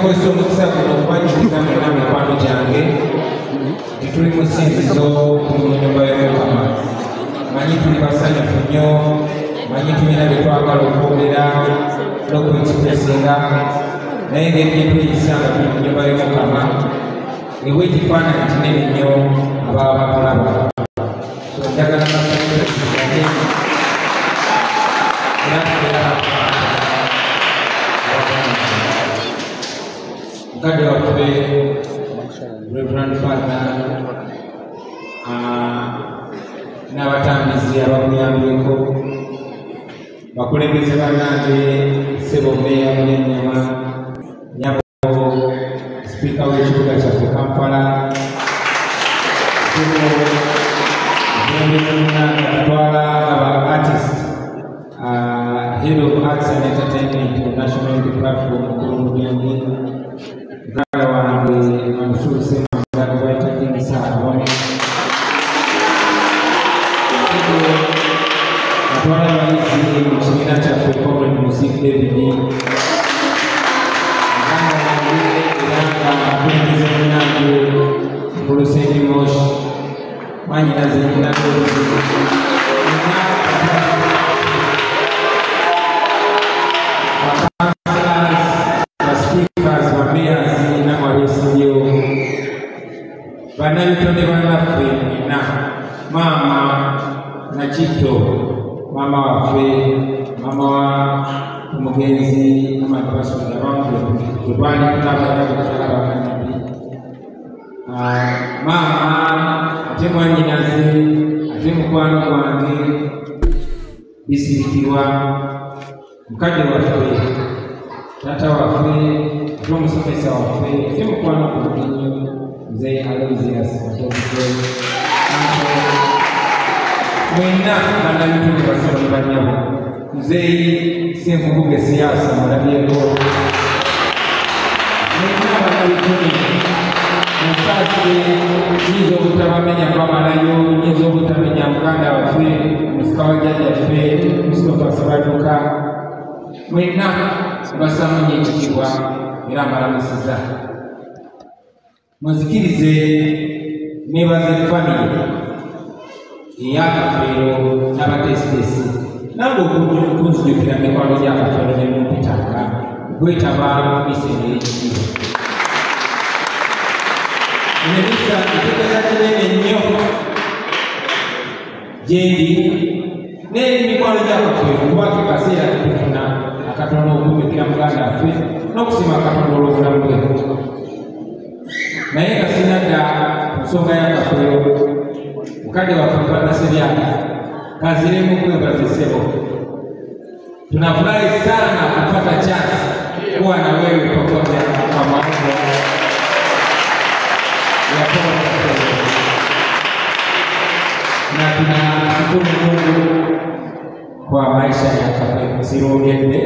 kwese omukisa guno okubanyiza mwena mikwano gyange tituli mu ssinzizo tuli mu nnyumba y'Omukama. Manyi tuli basanyufu nnyo, manyi tulina bye twagala okwogera n'okwexpressinga, naye ng'ebyo tuyisanga tuli mu nnyumba y'Omukama ewe ekifaananyi kinene nnyo ababa bakulaba. So njagala basanyufu mukadde waffe Reverend Father n'abatambuzi abamuyambyeko, bakulembeze bannange Ssebo Mmeeya Munenyama, Nyabo Sipiika w'ekibuga kyaffe Kampala, atwala aba artist Head of Arts and Entertainment for National Youth Platform Kulumubyange, muganda wange Mansur Sema Gwaitakingi Saabone, atwala abayizi mu kibiina kyaffe Comrade Music David, muganda wange era nga akulembeze munnange Oluseegi Moshi, mwanyinaze nyinako bannabitone bannaffe nina maama Nakitto, maama waffe, maama wa omugenzi amatwasula bamwe twali tunaabala kukyala bakanabi, maama ate mwanyinaze ate mukwano gwange Bisirikirwa, mukadde waffe, taata waffe ate omusomesa waffe ate mukwano gwange nnyo Mzee Aloysius mwena bannabitone basaba banyabo, Mzee Ssenkubuge siyaasa mulabyeko, mwena bannabitone musaase nyiza obutabamenya bamalayo, nyiza obutamenya muganda waffe musika wa jjajjaffe Christopher Sabaduka, mwena basamu nnyo ekitiibwa era mbalamusiza. Muzikirize nebaze family ey'Akafeero n'abateesiteesi nange okunzijukira mikwano gy'Akafeero ne mumpitanga gwetaba misinde y'ekitiibwa. Emisa etegeeza kinene nnyo gye ndi n'emikwano gy'Akafeero kubanga kaseera tetufuna Akatonda okumpikira muganda waffe n'okusima Katonda olw'obulamu bwe. Naye nga sinadda nsonga y'Akafeero, mukadde waffe Nasebyaka kaziremu kwebaza Ssebo. Tunafurahi sana kupata chance kuwa na wewe pamoja kwa maombi ya Kafeero, na tunashukuru Mungu kwa maisha ya Kafeero. Siruogende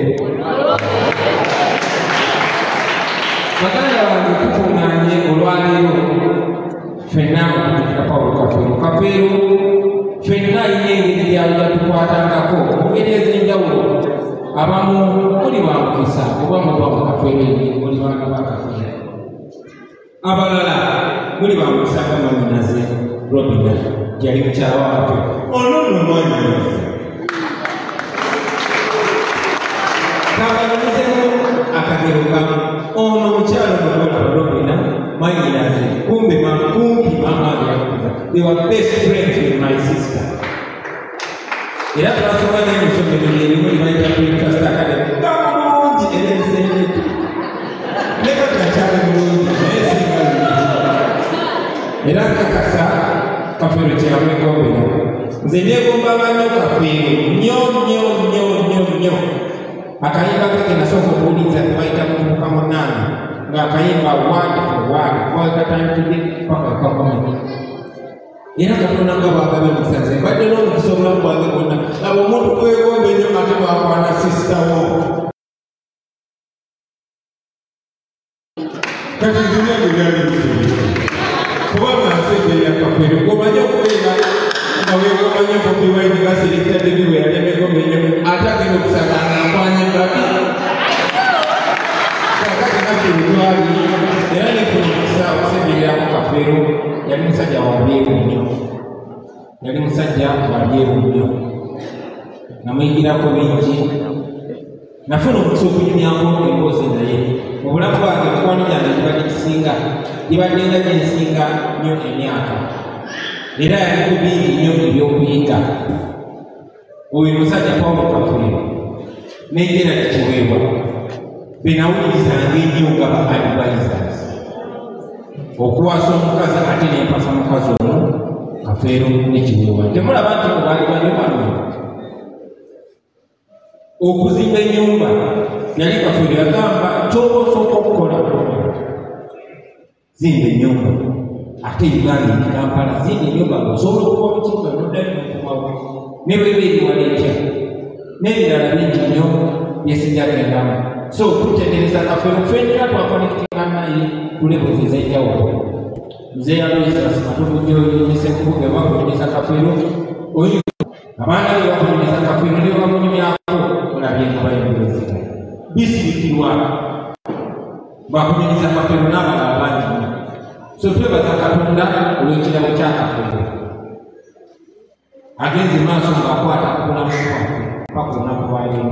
baganda wange tukunganye olwaleero ffenna okutuukira Pawulo Kafeero ffenna alina engeri gyali yatukwatangako mu ngeri ez'enjawulo. Abamu muli bamukisa oba muba mu Kafeero engeri muli baana ba Kafeero, abalala muli bamukisa nga mwanyinaze Robina gyali mukyala wa Kafeero. Ono nno mwanyinaze kabalumizemu akagero kamu, ono mukyalo nogola Robina mwanyinaze kumbe kumpi mama yakuza. They were best friends with my sister. Era twasoma n'emisomero lyerimu libayita Breakfast Academy bulungi era ebisengetu leka tunakyali bulungi naye singa era kakasa Kafeero kyeyamwegombera. Nze neegomba banyo Kafeero nnyo. Akayimba kake nasooka okuwuliza tebayita kufuuka munaana ng'akayimba wonderful time to be paka kakomedi. Era Katonda nga bw'agaba omusaze mbadde n'omukisa obulamu bwange bwonna. Laba omuntu kwegomba ennyo ate bw'akwana sisitawo. Kati nzina ebyali bituufu kubanga nsejja ya Kafeero gwomanyi okubeera nga weegomba nnyo Bobi Wine nga Selecta Debbie we yali emegomba ennyo ate agenda okusanga nga nkwanye mbaki kakati kutwali era ne kunyisa okusembera ku kafeero yali musajja wabyeru nnyo yali musajja wabyeru nnyo namuyigirako bingi nafuna omukisa okunyumyako emboozi naye mu bulamu bwange mikwano gyange gibadde kisinga gibadde nga gyensinga nnyo emyaka era yali ku bingi nnyo ebyokuyiga oyo musajja Paulo Kafeero n'engera kiweebwa benawulirizanga ennyo nga ba advisors okuwasa omukazi ate nempasa mukazi omu Kafeero nekiweebwa temulaba nti mubaali banyumano okuzimba ennyumba yali Kafeero yagamba kyobosooka okukola zimba ennyumba ate Uganda ndi Kampala zimba ennyumba ngaosobola okuba omukiiko noddayo nokumawo ne bweba eriwala etya n'ebirala bingi nnyo byesijagendamu so tutendereza Kafeero ffenera twakonekitinga naye tulebuzi ez'enjawulo nze yaloyesasi matulujoyise kubuga bakunyumiza Kafeero oyo abaana be bakunyumiza Kafeero ne bamunyumyako olabye nga bayongerezeka bisibikirwa bakunyumiza Kafeero n'abalala bangi nnyo so twebaza Katonda olw'ekirabo kya Kafeero agenze maaso ng'akwata kulamu kwaffe paka olunaku lwaleero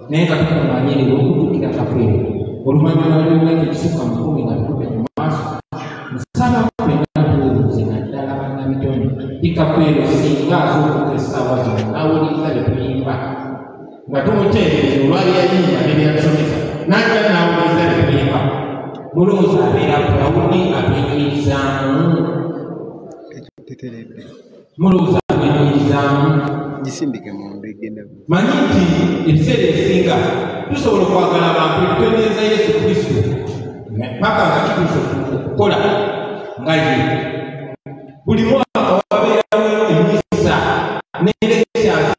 naye nga tukumanyirira okuddukira Kafeero oluvannyuma lw'emyaka ekisukka mu 10 nga tukupe mu maaso nsaba ffenna tuweebuze naddala bannabitone ti Kafeero singa azuukuka essaawa zino n'awuliriza bye tuyimba nga tumuteebereza olwali yayimba ne byatusomesa n'ajja n'awuliriza bye tuyimba mulowooza abeera purawudi abyenyumirizaamu mulowooza abyenyumirizaamu gisimbike mu mbegenda manyi nti ebiseera ebisinga tusobola okwagala abantu tutendereza Yesu Kristo paka nga kituuse okukola nga ye buli mwaka wabeerawo emisa n'electures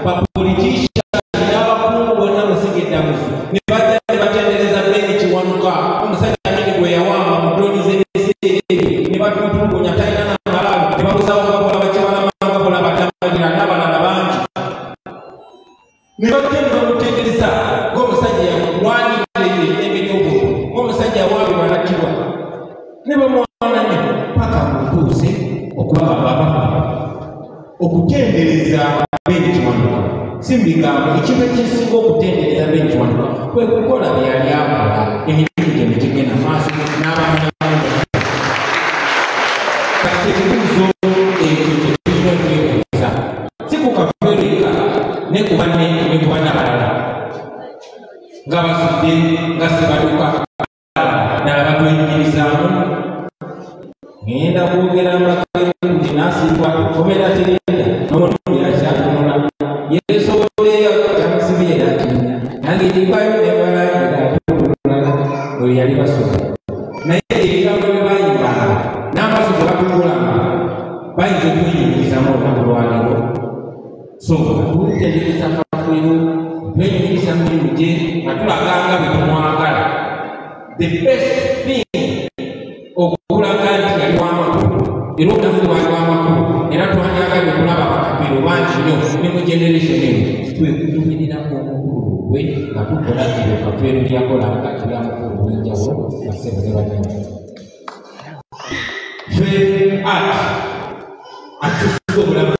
bapoliticians n'abakungu bonna musigeddamuzi ne bajja ne batendereza Beni Kiwanuka omusajja amini gwe yawamba mu ddoni z'ebiseera ebyo ne batumutugunya talina n'amalaalo ne babuzawo bakola bakibalamanga bola batamalira n'abalala bangi ne batenda bamutendereza ng'omusajja yawandikira emirembe gy'obuntu ng'omusajja awambi balatibwa ne bamwana nnyo paka mutuuse okuba bababa okutendereza Beni Kiwanuka simbigambo ekintu ekisinga okutendereza Beni Kiwanuka kwe kukola byali akola emirimu gye negigenda maaso n'abaana kati ebibuuzo ekyo kyetulina okwebuuza si ku Kafeero yekka ne ku banne abalala nga basudde nga sebaduka ddala batwenyumirizaamu ngenda kwogera amakaendi n'asiibwa komera terenda n'omuntu yakyatunula yeesoboddeyo kyamusibye era atinya nange ekivayo ne balangira atululala oyo yali basoba naye ebigambo bye bayimbanga n'amaaso ge batukulanga bayinza okwenyumirizamu olunaku lwaleero so tutendereza Kafeero twenyumiriza mu mirimu gye nga tulaganga bwe tumwagala the best thing okulaga nti yali w'amakulu era obunafu bwali w'amakulu era twanyagadde okulaba Kafeero bangi nnyo ne mu generation eyo twekutumirirako omukulu gwe nga tukola ebyo Kafeero byakola nga tubyamukulu bw'enjawulo basebule banyama fe art atusuka obulamu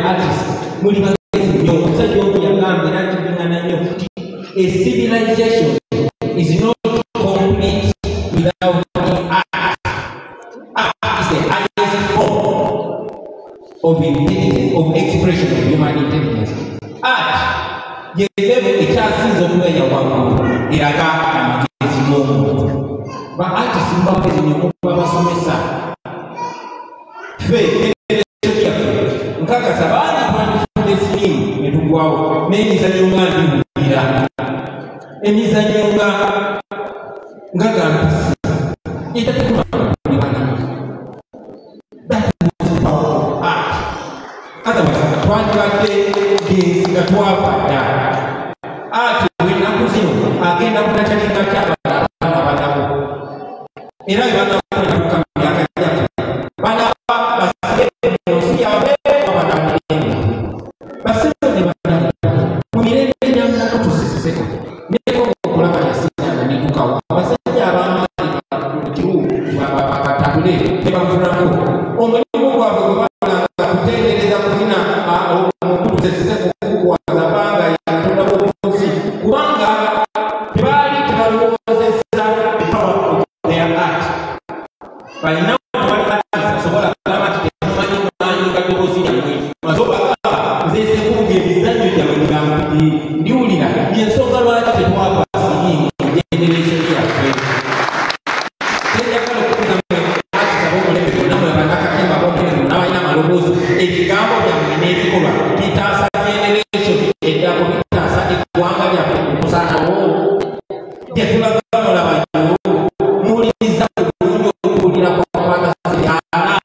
artist muli bagezi nnyo omusajja omu yagamba era nkibiŋŋana nnyo nti a civilization is not complete without art. Art is the highest form of intelligence, of expression of human intelligence. Art yezebu ekyasinza okubeera waggulu eraga amagezi g'omuntu ba artist mbagezi nnyo okuba basomesa ffe nkakasa bangi twandifudde sirimu ne tugwawo n'emizannyo nga ndiwulira emizannyo nga gampisi twandibadde genzi nga twafadda ati wenaku zino agenda kutacalinga kyabala banamu era bebanakuka mu myaka gyaffe banaba basebe munsi yabe abanamulenga basebe ne banamu mu mirembe gyamnako tusiseko neko okulaba yasinanga netukawo batule ne bafunako omulimu gwabwe gwe balanga kutendereza kuzina omukutuzesise kukuwaza banga yatonda bwobuzi kubanga tebaali tebalowozesa power of their art balina sobola kulaba nti temumanyi mumanyi gadobozi yammwe mazoba nzeesekubuga emizannyo gyabwe gambudi ndiwulira yensonga lwaki tetwakwasiringi generation yaffe teyagala okukuza akisaba omulembe gonna mulabandakakemba bomulembe n'abalina amaloboozi ebigambo byammwe n'ebikolwa bitaasa generation eddako bitaasa eggwanga lyaffe okusaanawo gye tulaga mulabanyo muwuliriza bulungi okuwulira kwakwagaana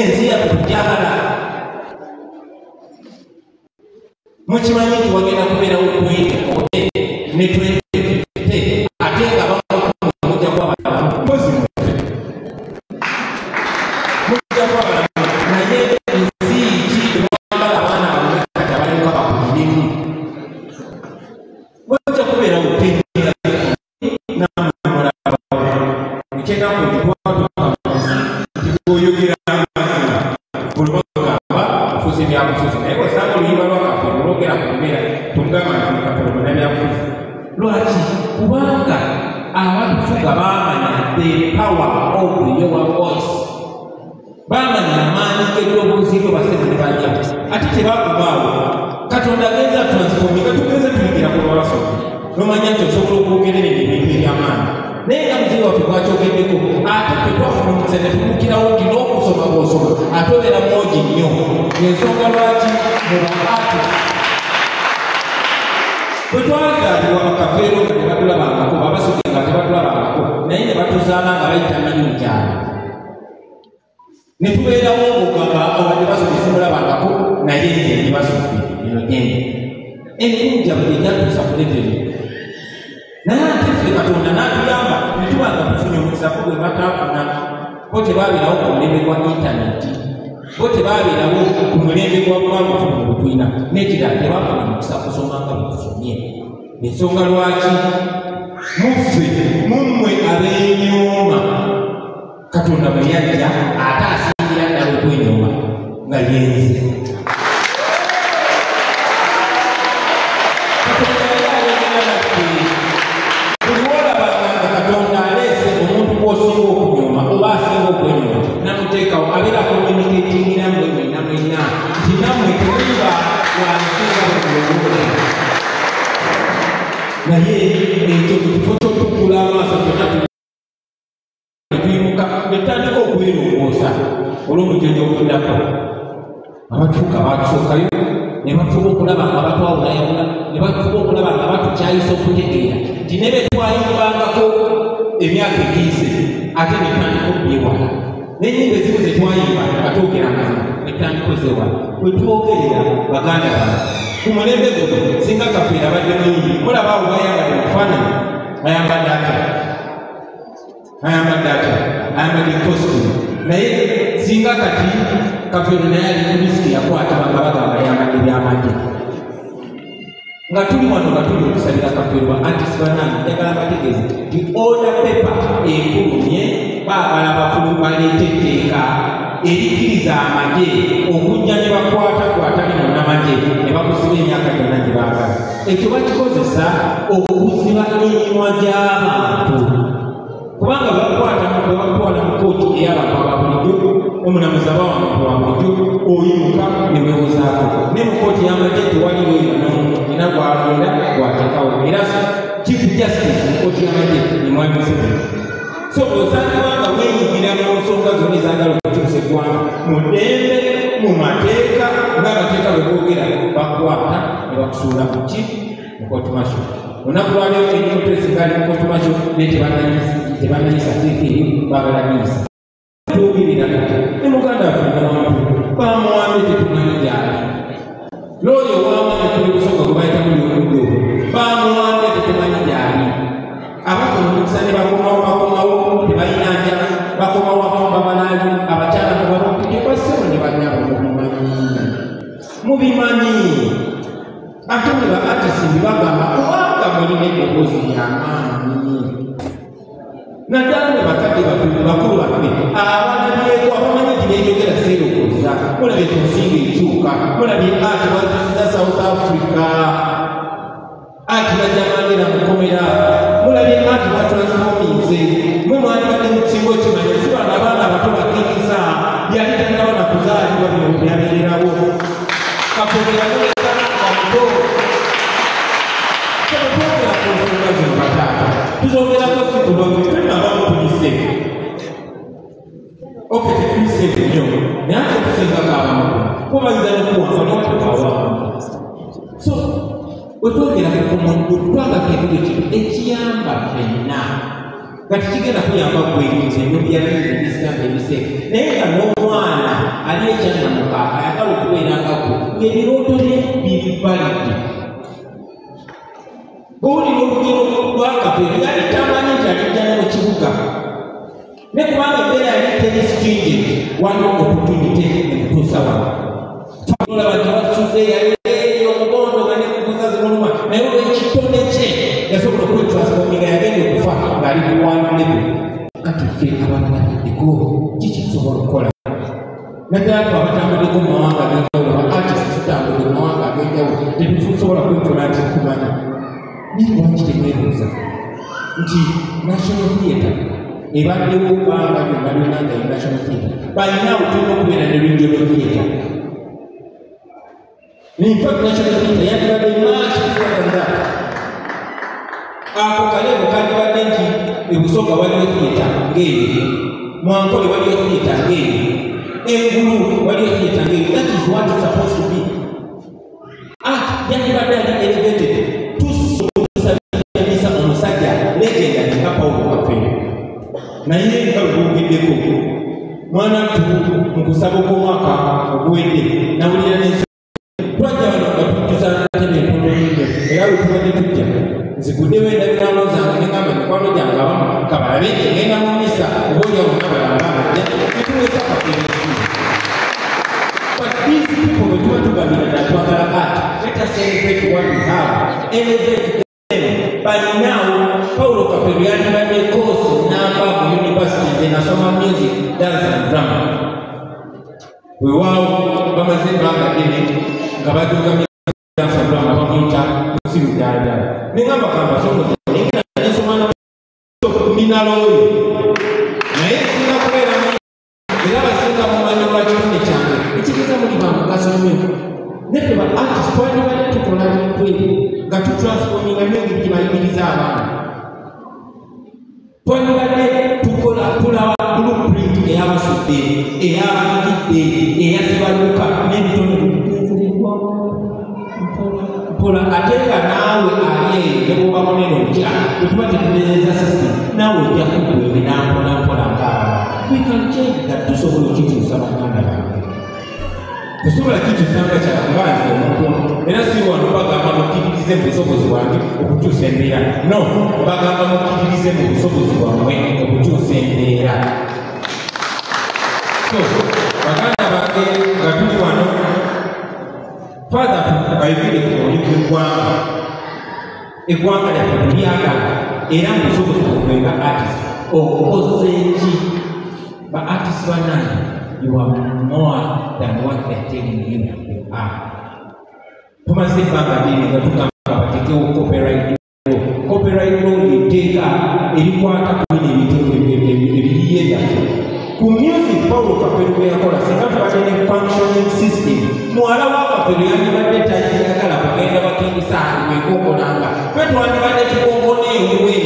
ensi yaffe tujagala mukimanyi nti wagenda kubeerawo 2040 ne 2050 ate nga bamujja kwabalamu mpozi mujja kwabalamu naye ensi ki twagala abaana abakata baleka bakulimu wajja kubeerawo tendera namulaba ekyetako nitwatukamuzi tikoyogera amazima bulubagamba ofuzi byabufuzi naye osanga oluyimba lwakafe olwogera ku mbeera tugamba nti katolomona byabufuzi lwaki kubanga abatufuga baamanya the power of your voice baamanya amaanyi g'eddoboozi lyo basebule bajja ate tebakubaawo katonda agenza transforminga tugeze tuyigira ku lwaso nomanya nti osobola okwogerera ebintu ebyamaanyi naye nga muzibu waffe gwakyogeddeko ate tetwafuna omukisa ne tumukirawo nti n'okusoma bw'osoma ate obeera mwogi nnyo ensonga lwaki muba ati bwe twazaalibwa bakafeero nga tebatulabangako babasuge nga tebatulabangako naye ne batuzaala nga bayita manyi mu kyalo ne tubeerawo ng'ogamba abadde basomesa simulabangako naye nze ndibasombe eno gende emirimu gyabwe gyejatuusa kuletero naye ate ffe katonda n'atuyamba ne tubanga tufunye omukisa gwe bataafuna bo tebaabeerawo ku mulembe gwa intaneti bo tebaabeerawo ku mulembe gwa bwabufumu bwe tulina nekirala tebaafuna omukisa kusoma nga bwe tusomye ensonga lwaki muffe mummwe ab'enyooma katonda bwe yajja ate asingira ddala okwenyooma nga yenze katonda era ayogera naffe buli wolabanga katonda aleese omuntu gw'osinga okunyooma oba asinga okwenyooma namuteekawo abeera communicatingira mmwe mwenna mwenna nti nammwe temuba wansinga bwemulowola naye ekyo kifo kyotukula amaaso fyonna tuyimuka netandika okwerongoosa olw'omujenjo oguddako abatufuka batusookayo ne bafuba okulaba nga batwawulayawula ne bafuba okulaba nga batukyayisa okutegeera nti ne betwayimbangako emyaka egiyise ate netandika okubyewala n'ennyimba ezimu zetwayimba batoogera amazima netandika ozewala bwe twogerera baganda bano ku mulembe guno singa kafeera abadde muyimbi mulaba abo bayambadde okufaanana ayambadde atya ayambadde costume naye singa kati kafeero naye ali ku disiki yakwata banga bagamba ayambadde byamagye nga tuli wano nga tuli okusalira kafeero ba artist banange njagala bategeeze ti order paper efulumye baagala bafulu baleeta etteeka erikkiriza amagye okujja ne bakwatakwata bino n'amagye ne bakusiba emyaka gyonna gye baagala ekyo bakikozesa okuziba emimwa gy'abantu kubanga bakutwala mu kooti ey'abantu ababulijjo omulamuzi aba wantu wa bulijjo oyimuka ne weewozaako ne mu kooti y'amagye tewaliwo yonomu era gwalonda gwateekawo era chief justice mu kooti y'amagye ne mwami Museveni so osangibanga weenyigira mu nsonga zonna ezagala okukyusa eggwanga mu ddembe mu mateeka ng'amateeka bwe googera bakwata ne bakusuula mu ki mu kooti masho olunaku lwaleo enyotesingali mu kooti masho ne tebannayisa teeka eyo babalagiriza tuubirira ne muganda waffe nabantu bamuwambe tetumanyi gyali looyo owamanya tuli busonga gwe bayita muli omuddo bamuwambe tetumanyi gyali abafuna omukisa ne bakomawo tebalina njala bakomawo abamu babalali abakyala nga babapige basebo ne banyabo mubimanyi ate ne ba artist bagamba kubanga mulina eddoboozi ly'amaanyi naddala ne bakadde bakulu baffe abalabyeko abamanyi nti beeyogera seerokoza mulabye ku nsinga ekyuka mulabye ati bazisiza South Africa ati bajja Mandela mukomera mulabye ati batransforminze mwe mwalibadde mu kisingo kimanye si bano abaana abato bakkiriza yali talinawo na kuzaalibwa bino byabeererawo kakomera mulekanaamuto twogera ku nsonga zino bataata tuzogerako situlozi tunabamu tuyise oke tetuyise nnyo naye ate tusingako abamu kubayiza nokuwanga nokukaawamu so wetwogera ku muntu twagako ekigo kino ekiyamba fenna nga tikigenda kuyamba gwekiriza ebyobyalize ebisigamba ebiseera naye nga n'omwana ali ekyannamuka ayagala okubeerangako ng'ebirooto bye biri validi bw'olina olugero lwakafeero yali tamanyi nti alijjana mu kibuga ne kubanga embeera yali terisikingi waliwo opportunity ekutuusa wano olaba nti wasudde yali omugondo nga nekuguza zimuluma naye olw'ekitone kye yasobola okwetransfominga yagenda okufa ng'ali ku one level kati ffe abalaladdeko kikisobola okukola naddala twe abatambuddeko mu mawanga ag'enjawulo ba artist tutambudde mu mawanga ag'enjawulo tetusobola kwefuna nti kumanya naye lwaki temwebuuza nti national theatre ebaddewo bbanga byonna byonna nga ye national theatre balinawo tulina okubeera ne regional theatre infact national theatre yandibadde much bigger than that ako kaleebo kandibadde nti ebusoga waliyo theatre ng'eyo mwankole waliyo theatre ng'eyo engulu waliyo theatre ng'eyo that is what is supposed to be art yandibadde ali elevated naye nga bwogedeko mwana tu mukusaba okw'omwaka oguwedde nawulira n'ensi twajja wano nga tujjuza ntebe entono nnyo era bwe tubadde tujja nziguddewo endabiramo zange ne ngamba mikwano gyange abamu kabalabe ngenda mu misa obaolyawo nabalambabajja netuweza kapeeresi but these people bwe tuba tugabira ddala twagala art let us celebrate what we have elevate them balinawo Paulo Kapero yandibadde course namba mu university nasoma music dance and drama weewaawo bamaze ebbanga ddene nga baduuka dance and drama bamuyita musiru ddala ne ngamba kambasongoza nesoma minalooyo naye singa kubeera era basinga mumanyi lwa kitone kyange ekigeza muli bamugaso nnyo neffe ba artist twandibadde tukola bintu ebyo nga tutransforminga n'engeri gyebayigiriza abaana twandibadde tukola tulawa blueprint eyabasudde eyabagidde eyasibaluka n'ebitono mpola ate nga naawe ali eyo ne bwoba munene otya bwe tuba tetuleereza system naawe ojja kugwebe nampolampola ngaaba we can change that tusobola okikyusa baganda bange tusobola kikyusanga kyalangazi omuntu era si wano bagamba mukkiririze mu busobozi bwange okukyusa embeera no bagamba mukkiririze mu busobozi bwammwe okukyusa embeera so baganda bange nga tuli wano father tubayibire ku mwoyo gw'eggwanga eggwanga lyaffe tulyagala era mu busobozi bwaffe nga artist okoze ki ba artist bannange you are more than what they are telling you you are. Tumaze ebbanga ddene nga tugamba bateekewo copyright law yeteeka erikwata ku bino ebiyiye byaffe ku music Paulo Kapero bwe yakola singa tubadde ne functioning system muwala wa Kapero yandibadde tayagala kugenda bakingisa bwekonkonanga ffe twandibadde tukonkona ewuwe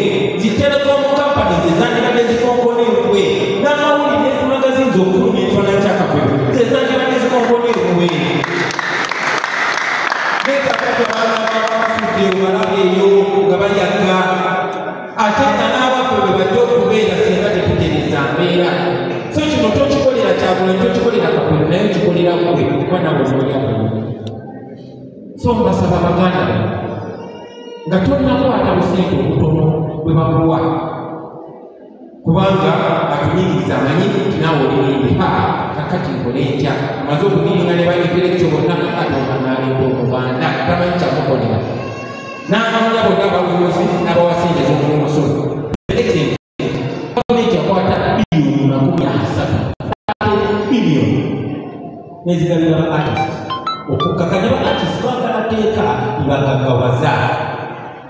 zi telecom companies ezandibadde zikonkona ewuwe n'amawulire ezimagazinza okufulumya ekifaananyi kya Kapero zezandibadde zikonkona ewuwe nekakati abaana babafudde obalabe eyo nga bayaga ate nga n'abaffe bwe bajja okubeera singa tetutereeza mbeera so kino tokikolera Kyagulanyi tokikolera Kapero naye okikolera gwe kuba nawe onoolya bulungi so mbasaba baganda nga tonakwata busente obutono bwe bakuwa kubanga atunyigiriza amanyi nti naawe olimuyimbi kakati nkole ntya amaze okugiringa ne bayigire ekyo bonna atonda n'aleta omubanda tamanyi kyamukolera n'abamunya bonna abawuzi n'abawasindeza omumusolo nezigabira ba artist okukakanya ba artist bagala teeka ibagagawaza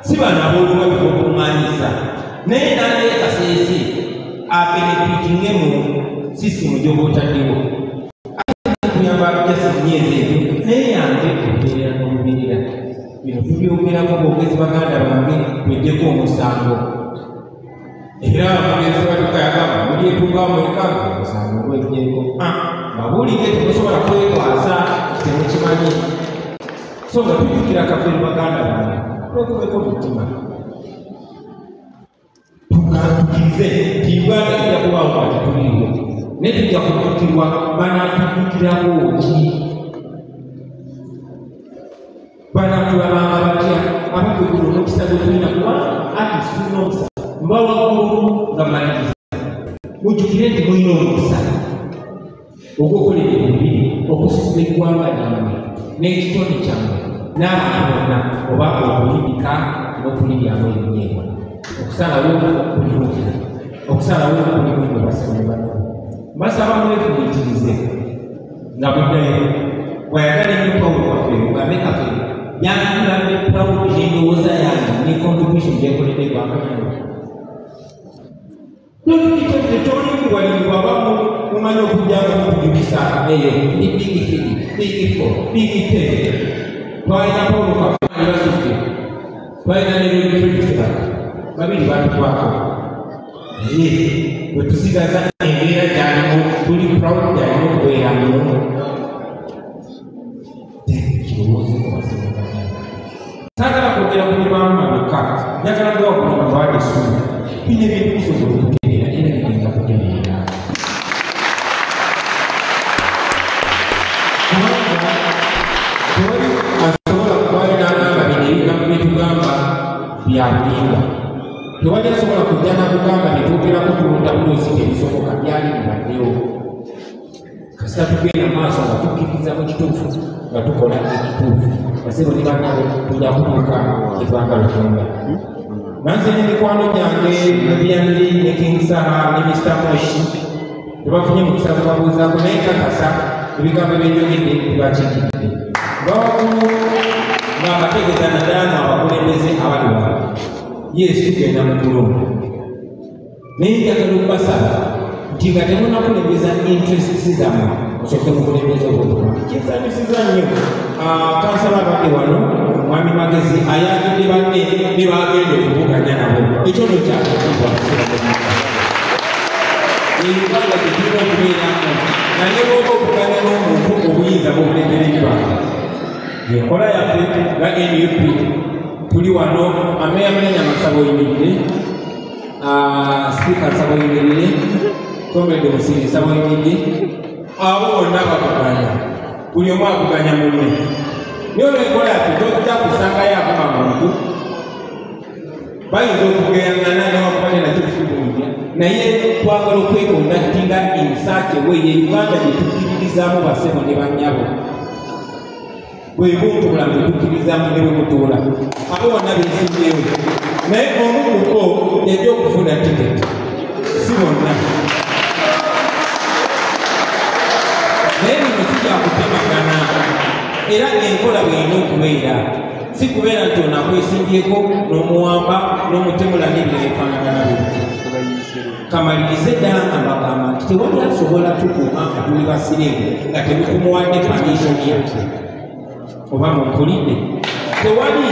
si bano abooliwa bikokuŋŋaanyisa naye nanaye kaseesi abenefitinge mu sisitemu gyoba otaddewo kuyamba jasi myezi ebyo naye yange okubeera n'obubeerera bino tubyogerako bwogezi baganda bange tweddeko omusango era amagezi batukayagamba mulyetugamu ekaga omusango gwejjeeko babuulire temusobola kwetwaza temukimanyi so nga tujjukira kafeero baganda bange twekubeko mutima tukirize tigwanda ejja kubaawo kwati tuliwo naye tujja kujjukirwa banaatujjukirako ki banaatulabanga batya abakwekulu n'okisa gwe tulina kuba artist tulina omukisa mba waggulu nga maliriza mujjukire nti mulina omukisa ogwokola ebintu bibiri okusukula eggwanga lyammwe n'ekitonde kyammwe n'abantu bonna oba okulibika n'okuliryamu ebinyeebwa okusalawo okulimuukira okusalawo okulimuukira basabye bano basaba mwefumitirize nga buddayo bwayagala ennyo pawulo waffe ugambe kafeero yankulambe pawulo n'endowooza yange ne contribution gyekoledde eggwanga lyange tolimuwalibwa bamu mumanyi okujjanga mutujubisa eyo ni bigi fidi bigi fo bigi te twalina pawulo kafeerasuffe twalina nerolifredisera babiri batutwako naye bwetusigaza embeera gyalimu tuli proud gyalimu okubeeramu saagala kwogera ku bibamu mabeka njagala gawa kulima lwade ssuula bino ebintu bisobola okutereera era bigenda kutereera tewali asobola kukwaliranga bino ebigambo byetugamba byabulimba tewali asobola kujja nakugamba netwogerako tulonda bulozi tebisoboka byali bibaddewo kasita tugenda maaso nga tukkiriza mu kituufu nga tukola ekituufu basebo ne bannabo tujja kutuuka kyetwagala okwenda nanze n'emikwano gyange nabiyanli ne kingisaha ne mr moshi tebafunye mukisa kubabuuzaako naye kakasa ebigambo byenjogedde tibakikidde bawakulu nga bategeeza naddala abakulembeze abali wano yesu tugenda mu kulonda naye njagala okubasaba nti nga temunakulembeza interests zammwe osooke mukulembeza obwotuma kinsanyusiza nnyo kansala abadde wano mwami magezi ayagidde banne ne bagenda okuvuganya nabo ekyono kyaganda tetulina okubeeramu naye bwoba okuganya n'omuntu obuyinza bwobulembera ebibanga enkola yaffe nga nup tuli wano ameya munene amasabo yimiridde sipiika nsabo yimirire komedde musiri nsabo yimiridde abo bonna bakuganya buli omu akuganya munne naye olwenkola yaffe tojja kusangayo akoma muntu bayinza okugeyaŋŋana newakubane nakyo kikubulira naye twagala okwekonda tinga ensake weye uganda gyetukkiririzaamu basebo ne bannyabo bwe buntu bulamu bwetukkiririzaamu ne bwe mutuula abo bonna bensimyewo naye omukuko yajja okufuna tiketi si bonna naye bino kijja kutemagana era enkola bweyina okubeera si kubeera nti onakwesimbyeko n'omuwamba n'omutemula n'ebiro ebifaanagana bwe kamalirize ddala nga bagamba nti tewali asobola tukuuma nga tuli basirevu nga tebikumuwadde permission yaffe oba mumpulidde tewali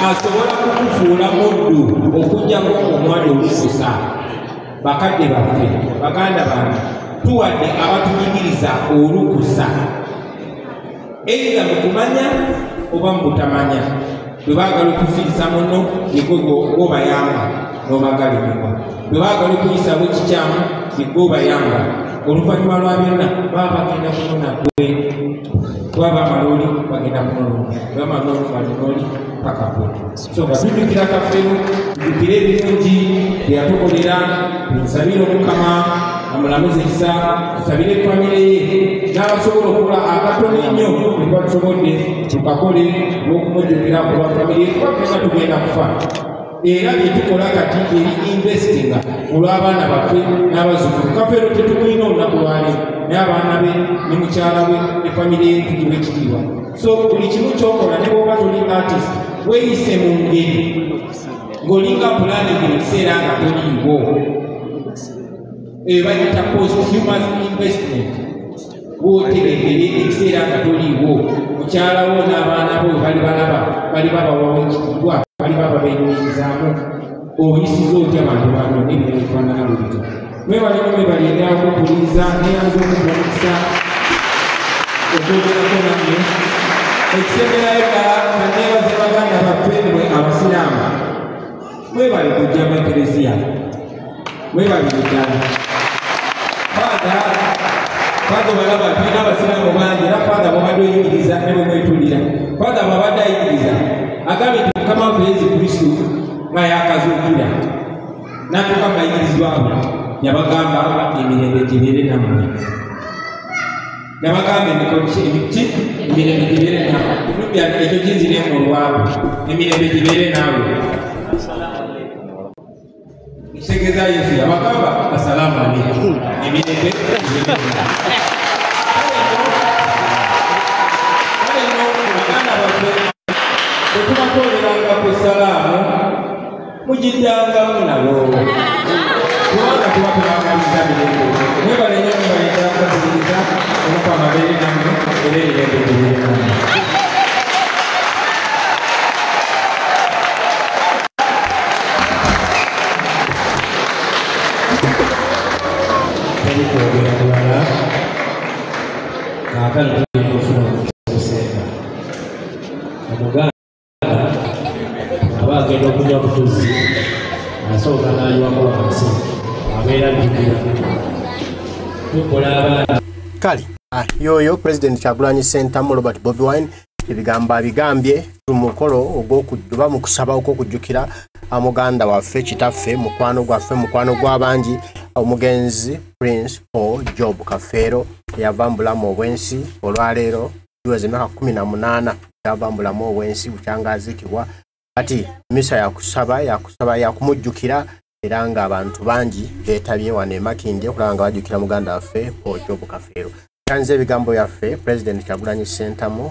asobola kukufuula muddu okujjako omwana olukusa bakadde baffe baganda bange tuwadde abatunyigiriza olukusa eitha mukumanya oba mubutamanya bwe baagala okufiriza muno nigwobayamba n'obagalimirwa bwe baagala okuyisawo ekikyamu nigwobayamba oluvannyuma lwa byonna baba bagenda kunona gwe kuba bamalooli bagenda kunona bamalooli balinooli paka gwe so nga tujjukira kafeero tujjukire ebirungi byeyatukolera tumusabire omukama amulamuze ekisa tusabire famire ye n'abasobola okukola akatono ennyo eba tusobodde tukakole olw'okumujjukira ku lwa famire ye kuba tugenda kufa era byetukola kati eri investinga olw'abaana baffe n'abazzukulu. Kafeero tetumulina olunaku lwali naye abaana be ne mukyala we ne famire ye tugiwe ekitiibwa. So buli kimu ky'okola ne bw'oba toli artist weeyise mu ngeri ng'olinga planning mu kiseera nga toliiwo. Eyo bayita post-human investment. Bw'oterekere ekiseera nga toliiwo mukyala wo n'abaana bo bali babawawo ekitiibwa bali baba beenyumirizaamu oyisiza otya abantu bano n'ebintu ebifaanana bulito. Mwebali endako okuwuliriza neyanza okutulabikisa okwogerako nammwe ekisemberayo ddala kanneebaze baganda baffe mmwe abasiraamu mwebali kujja mu ekereziya mwebali ddala Father balaba tulina abasiraamu bangi era Father bwabadde oyigiriza ne bwe mwetulira Father bwabadde ayigiriza agambye nti Mukama waffe Yesu Kristo nga yakazuukira n'atuuka mu bayigirizwa abo yabagamba emirembe gibeere nammwe. Yabagamba emirembe gibeere nammwe. Ekyo kinziremu olwabo emirembe gibeere naawe. Kitegeeza Yesu yabagamba assalaamu alaykum emirembe gibeere naawe. Baganda baffe bwe tubakoleranga ku salaamu mugiddangamu nabo kubanga tuba tubagaliza mirembe. Mwebale nnyo mwebaleta kukubiriza omuku amabeere nammwe era emirembe gibeere nammwe. Teri kwogera kulala kaakano tulina okufuna okusenga omuganda aba agenda okunywa butuzi asooka n'anywako wansi abeera jjukira tukola abaana kale yoyo President Kyagulanyi Ssentamu Robert Bobi Wine ebigambo abigambye mu mukolo ogw'okuba mu kusaba okw'okujjukira muganda waffe kitaffe mukwano gwaffe mukwano gw'abangi omugenzi Prince Paul Job Kafeero eyava mu bulamu obwensi olwaleero giweze emyaka 18 yava mu bulamu obwensi bukyangazikibwa kati misa yakusaba yakumujjukira era nga abantu bangi beetabye wano e Makindye okulaba nga bajjukira muganda waffe Paul Job Kafeero. Kanze ebigambo byaffe President Kyagulanyi Ssentamu